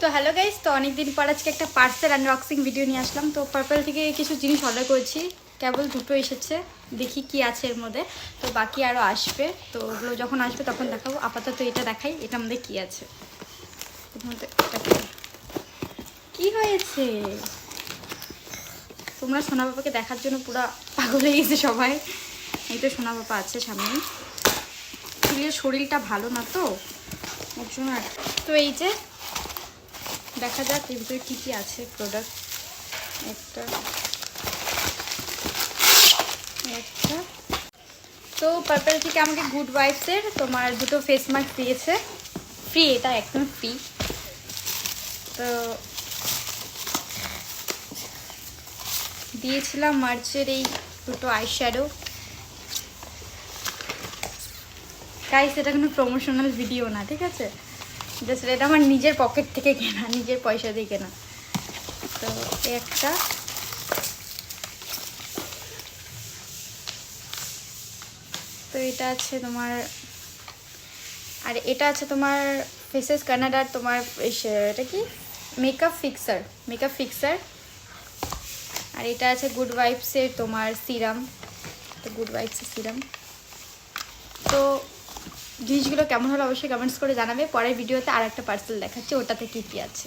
তো hello guys, তো অনেকদিন পর আজকে একটা পার্সেল আনবক্সিং ভিডিও নিয়ে আসলাম। তো পার্পল থেকে কিছু জিনিস অর্ডার করেছি, কেবল দুটো এসেছে। দেখি কি আছে এর মধ্যে, তো বাকি আরও আসবে। তো ওগুলো যখন আসবে তখন দেখাবো। আপাতত এটা দেখাই, এটার মধ্যে কি আছে। এর মধ্যে কি হয়েছে, তোমরা সোনা বাবাকে দেখার জন্য পুরো পাগল হয়ে গেছে সবাই। এই তো সোনা বাবা আছে সামনে, শরীরটা ভালো না তো ওর জন্য। তো এই যে দেখা যাক এর ভিতরে কী কী আছে প্রোডাক্ট। একটা তো পার্পল থেকে আমাকে গুড ভাইবসের তোমার দুটো ফেস মাস্ক দিয়েছে, ফ্রি, এটা একদম ফ্রি। তো দিয়েছিলাম মার্চের এই দুটো আই শ্যাডো। গাইস, এটা কোনো প্রমোশনাল ভিডিও না, ঠিক আছে? জাস্ট এটা আমার নিজের পকেট থেকে কেনা, নিজের পয়সা দিয়ে কেনা। তো একটা, তো এটা আছে তোমার, আর এটা আছে তোমার ফেসেস কানাডার তোমার এটা কি মেকআপ ফিক্সার। আর এটা আছে গুড ভাইবসের তোমার সিরাম, তো গুড ভাইবসের সিরাম। তো জিনিসগুলো কেমন হলো অবশ্যই কমেন্টস করে জানাবে। পরের ভিডিওতে আর একটা পার্সেল দেখাচ্ছি, ওটাতে কী কী আছে।